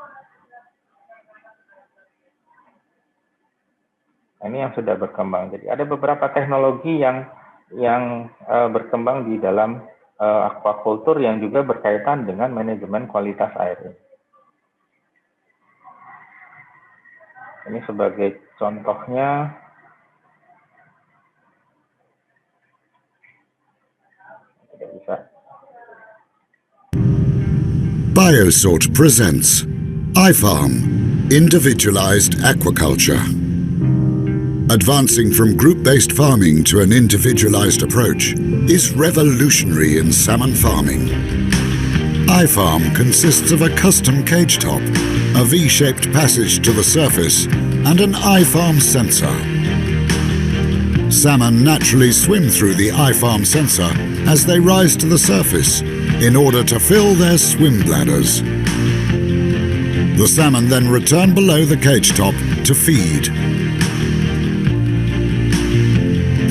Ini yang sudah berkembang. Jadi ada beberapa teknologi yang berkembang di dalam aquaculture yang juga berkaitan dengan manajemen kualitas air. Ini sebagai contohnya, tidak bisa. Biosort presents iFarm, Individualized Aquaculture. Advancing from group-based farming to an individualized approach is revolutionary in salmon farming. iFarm consists of a custom cage top, a V-shaped passage to the surface, and an iFarm sensor. Salmon naturally swim through the iFarm sensor as they rise to the surface in order to fill their swim bladders. The salmon then return below the cage top to feed.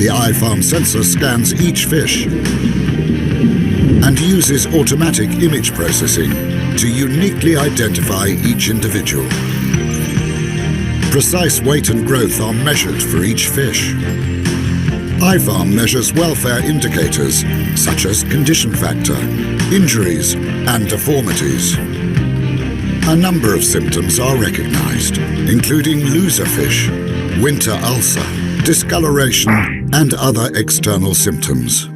The iFarm sensor scans each fish and uses automatic image processing to uniquely identify each individual. Precise weight and growth are measured for each fish. iFarm measures welfare indicators such as condition factor, injuries, and deformities. A number of symptoms are recognized, including loser fish, winter ulcer, discoloration, and other external symptoms.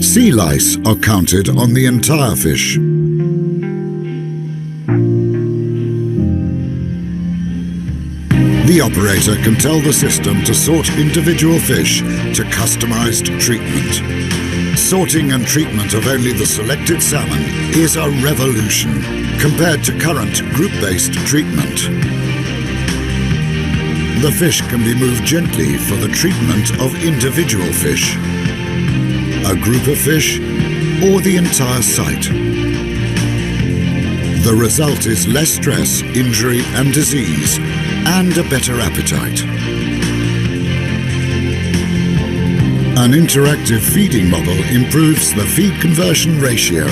Sea lice are counted on the entire fish. The operator can tell the system to sort individual fish to customized treatment. Sorting and treatment of only the selected salmon is a revolution compared to current group-based treatment. The fish can be moved gently for the treatment of individual fish, a group of fish, or the entire site. The result is less stress, injury, and disease, and a better appetite. An interactive feeding model improves the feed conversion ratio.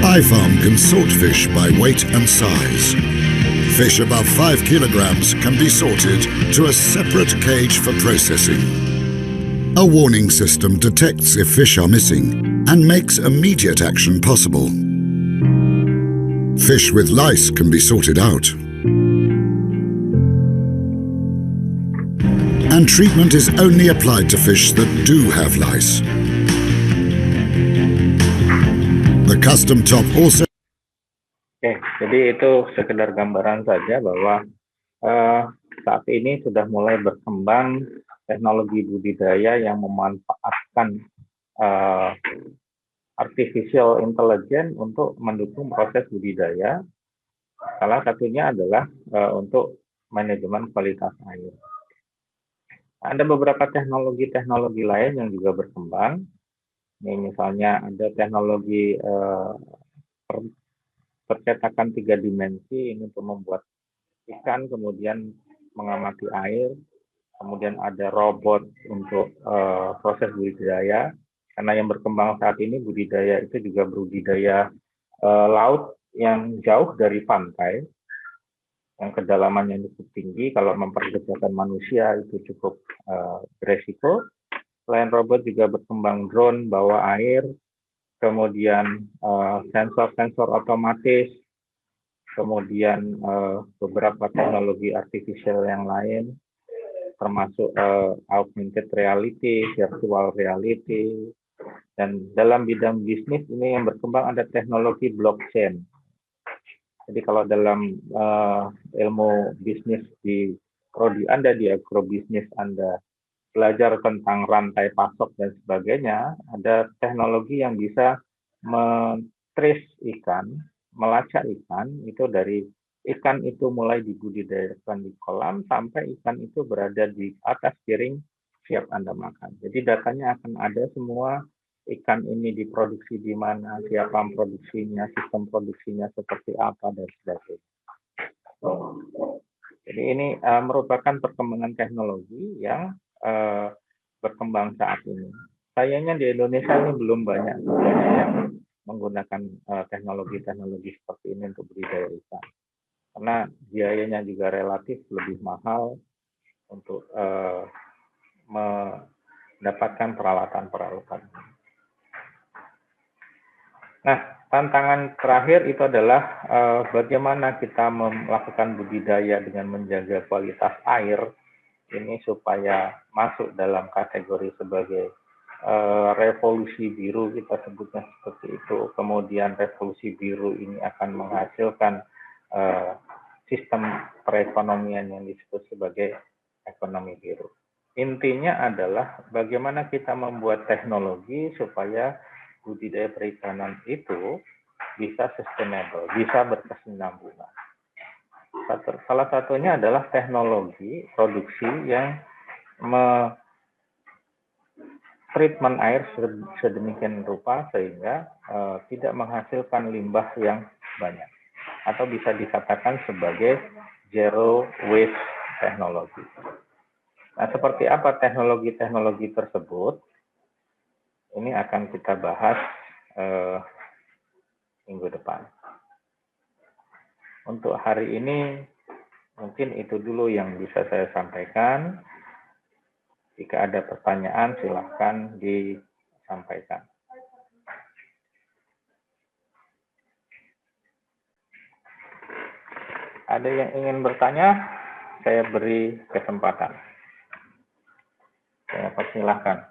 iFarm can sort fish by weight and size. Fish above 5 kilograms can be sorted to a separate cage for processing. A warning system detects if fish are missing and makes immediate action possible. Fish with lice can be sorted out. And treatment is only applied to fish that do have lice. The custom top also... Oke, jadi itu sekedar gambaran saja bahwa saat ini sudah mulai berkembang teknologi budidaya yang memanfaatkan artificial intelligence untuk mendukung proses budidaya. Salah satunya adalah untuk manajemen kualitas air. Ada beberapa teknologi-teknologi lain yang juga berkembang. Ini misalnya ada teknologi percetakan 3 dimensi ini untuk membuat ikan, kemudian mengamati air. Kemudian ada robot untuk proses budidaya, karena yang berkembang saat ini budidaya itu juga budidaya laut yang jauh dari pantai, yang kedalamannya cukup tinggi. Kalau memperkerjakan manusia itu cukup beresiko. Selain robot juga berkembang drone bawa air, kemudian sensor-sensor otomatis, kemudian beberapa teknologi artificial yang lain, termasuk augmented reality, virtual reality, dan dalam bidang bisnis ini yang berkembang ada teknologi blockchain. Jadi kalau dalam ilmu bisnis di prodi Anda, di agrobisnis Anda, belajar tentang rantai pasok dan sebagainya, ada teknologi yang bisa men-trace ikan, melacak ikan, itu dari ikan itu mulai dibudidayakan di kolam sampai ikan itu berada di atas piring siap Anda makan. Jadi datanya akan ada semua, ikan ini diproduksi di mana, siapa memproduksinya, sistem produksinya seperti apa, dan sebagainya. Jadi ini merupakan perkembangan teknologi yang berkembang saat ini. Sayangnya di Indonesia ini belum banyak yang menggunakan teknologi-teknologi seperti ini untuk budidaya ikan. Karena biayanya juga relatif lebih mahal untuk mendapatkan peralatan-peralatan. Nah, tantangan terakhir itu adalah bagaimana kita melakukan budidaya dengan menjaga kualitas air ini supaya masuk dalam kategori sebagai revolusi biru, kita sebutnya seperti itu. Kemudian revolusi biru ini akan menghasilkan sistem perekonomian yang disebut sebagai ekonomi biru. Intinya adalah bagaimana kita membuat teknologi supaya budidaya perikanan itu bisa sustainable, bisa berkesinambungan. Salah satunya adalah teknologi produksi yang treatment air sedemikian rupa sehingga tidak menghasilkan limbah yang banyak, atau bisa dikatakan sebagai zero waste teknologi. Nah, seperti apa teknologi-teknologi tersebut? Ini akan kita bahas minggu depan. Untuk hari ini, mungkin itu dulu yang bisa saya sampaikan. Jika ada pertanyaan, silahkan disampaikan. Ada yang ingin bertanya? Saya beri kesempatan. Saya persilahkan.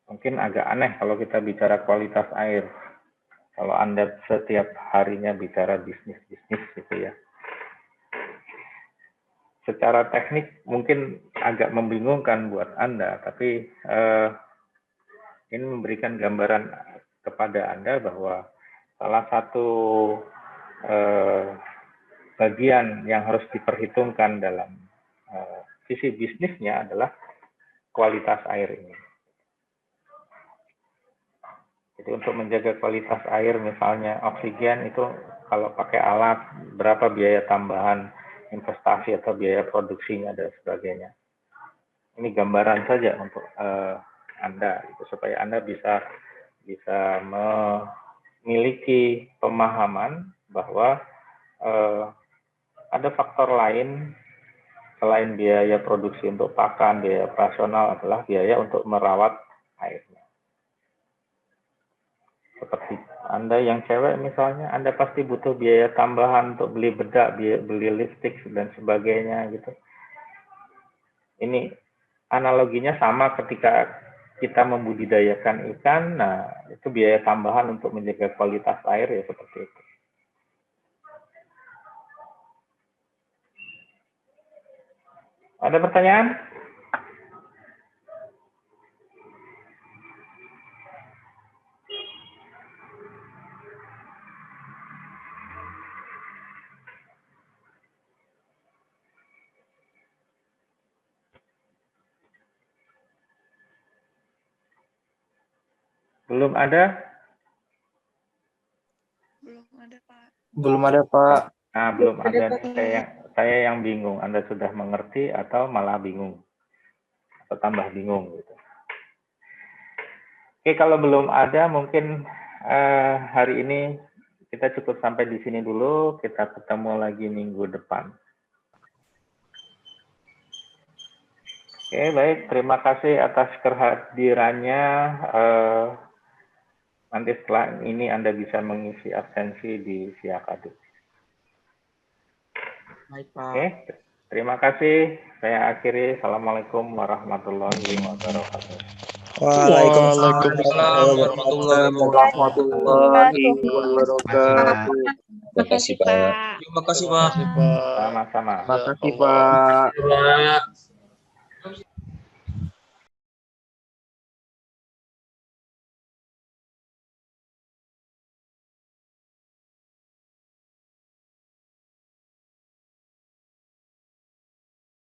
Mungkin agak aneh kalau kita bicara kualitas air. Kalau Anda setiap harinya bicara bisnis-bisnis gitu ya. Secara teknik mungkin agak membingungkan buat Anda, tapi ini memberikan gambaran kepada Anda bahwa salah satu bagian yang harus diperhitungkan dalam sisi bisnisnya adalah kualitas air ini. Jadi untuk menjaga kualitas air, misalnya oksigen itu kalau pakai alat, berapa biaya tambahan investasi atau biaya produksinya dan sebagainya. Ini gambaran saja untuk Anda, supaya Anda bisa memiliki pemahaman bahwa ada faktor lain selain biaya produksi untuk pakan, biaya operasional adalah biaya untuk merawat airnya. Seperti Anda yang cewek misalnya, Anda pasti butuh biaya tambahan untuk beli bedak, beli lipstik dan sebagainya gitu. Ini analoginya sama ketika kita membudidayakan ikan, nah itu biaya tambahan untuk menjaga kualitas air ya seperti itu. Ada pertanyaan? Belum ada? Belum ada, Pak. Belum ada, Pak. Nah, belum ada. Saya yang bingung. Anda sudah mengerti atau malah bingung? Atau tambah bingung gitu. Oke, kalau belum ada mungkin hari ini kita cukup sampai di sini dulu. Kita ketemu lagi minggu depan. Oke, baik. Terima kasih atas kehadirannya. Nanti setelah ini Anda bisa mengisi absensi di Siakadu. Baik, Pak. Oke, terima kasih. Saya akhiri. Assalamualaikum warahmatullahi wabarakatuh. Waalaikumsalam warahmatullahi wabarakatuh. Terima kasih, Pak. Terima kasih, Pak. Sama-sama. Terima kasih, Pak.